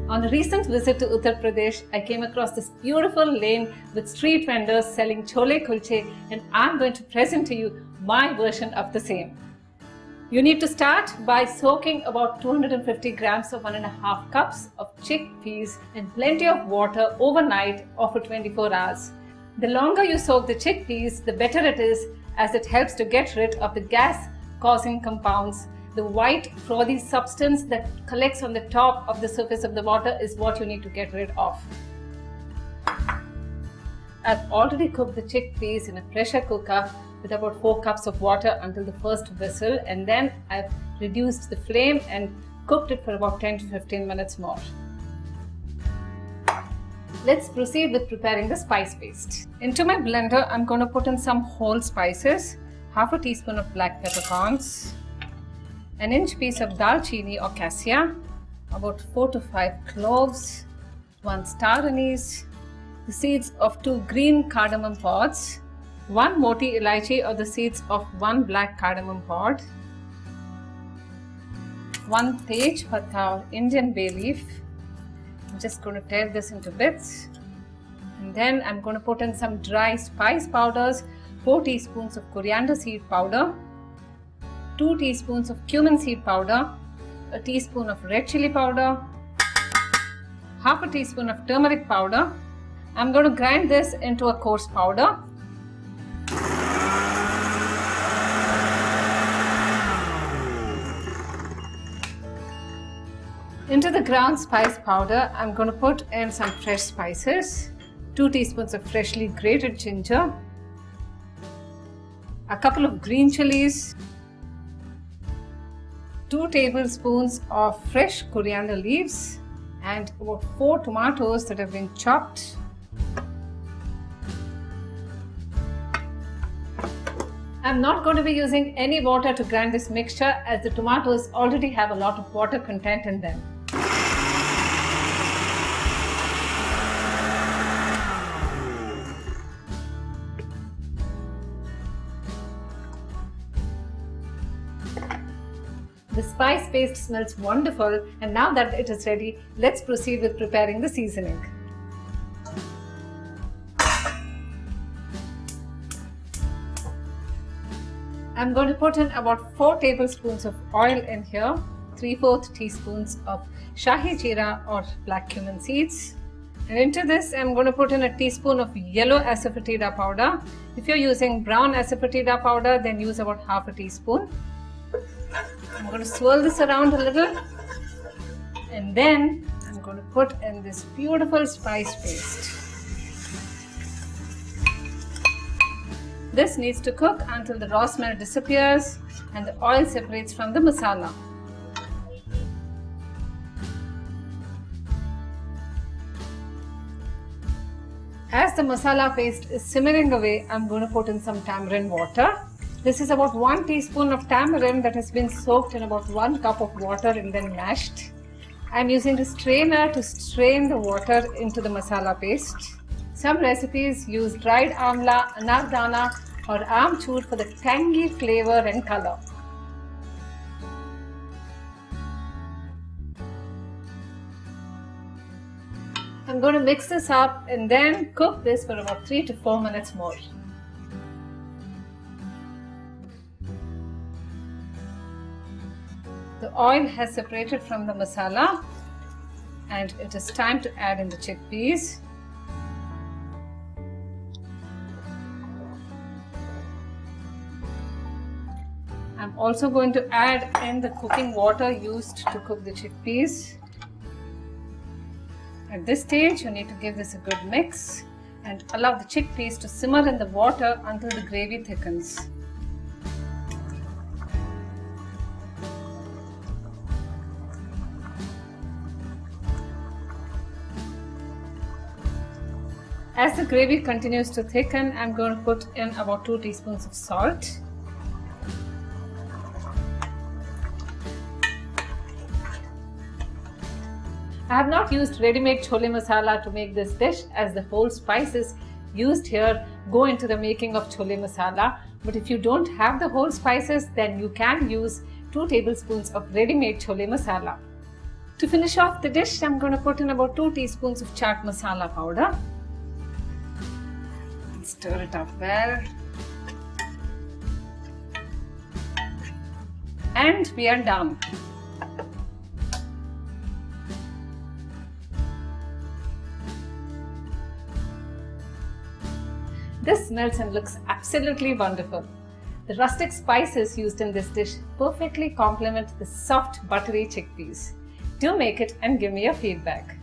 On a recent visit to Uttar Pradesh, I came across this beautiful lane with street vendors selling chole kulche, and I'm going to present to you my version of the same. You need to start by soaking about 250 grams of 1.5 cups of chickpeas in plenty of water overnight or for 24 hours. The longer you soak the chickpeas, the better it is, as it helps to get rid of the gas-causing compounds. The white frothy substance that collects on the top of the surface of the water is what you need to get rid of. I've already cooked the chickpeas in a pressure cooker with about 4 cups of water until the first whistle, and then I've reduced the flame and cooked it for about 10 to 15 minutes more. Let's proceed with preparing the spice paste. Into my blender, I'm going to put in some whole spices, half a teaspoon of black peppercorns, an inch piece of dalchini or cassia, about 4 to 5 cloves, 1 star anise, the seeds of 2 green cardamom pods, 1 moti elaichi or the seeds of 1 black cardamom pod, 1 tej patta or Indian bay leaf. I'm just going to tear this into bits, and then I'm going to put in some dry spice powders, 4 teaspoons of coriander seed powder, 2 teaspoons of cumin seed powder, a teaspoon of red chili powder, half a teaspoon of turmeric powder. I'm going to grind this into a coarse powder. Into the ground spice powder, I'm going to put in some fresh spices, 2 teaspoons of freshly grated ginger, a couple of green chilies, 2 tablespoons of fresh coriander leaves, and about 4 tomatoes that have been chopped. I'm not going to be using any water to grind this mixture, as the tomatoes already have a lot of water content in them. The spice paste smells wonderful, and now that it is ready, let's proceed with preparing the seasoning. I'm going to put in about 4 tablespoons of oil in here, 3/4 teaspoons of shahi jeera or black cumin seeds. And into this, I'm going to put in a teaspoon of yellow asafoetida powder. If you're using brown asafoetida powder, then use about half a teaspoon. I'm going to swirl this around a little, and then I'm going to put in this beautiful spice paste. This needs to cook until the raw smell disappears and the oil separates from the masala. As the masala paste is simmering away, I'm going to put in some tamarind water. This is about 1 teaspoon of tamarind that has been soaked in about 1 cup of water and then mashed. I'm using a strainer to strain the water into the masala paste. Some recipes use dried amla, anardana or amchur for the tangy flavor and color. I'm going to mix this up and then cook this for about 3 to 4 minutes more. The oil has separated from the masala, and it is time to add in the chickpeas. I'm also going to add in the cooking water used to cook the chickpeas. At this stage, you need to give this a good mix and allow the chickpeas to simmer in the water until the gravy thickens. As the gravy continues to thicken, I'm going to put in about 2 teaspoons of salt. I have not used ready-made chole masala to make this dish, as the whole spices used here go into the making of chole masala. But if you don't have the whole spices, then you can use 2 tablespoons of ready-made chole masala. To finish off the dish, I'm going to put in about 2 teaspoons of chaat masala powder. Stir it up well. And we are done. This smells and looks absolutely wonderful. The rustic spices used in this dish perfectly complement the soft, buttery chickpeas. Do make it and give me your feedback.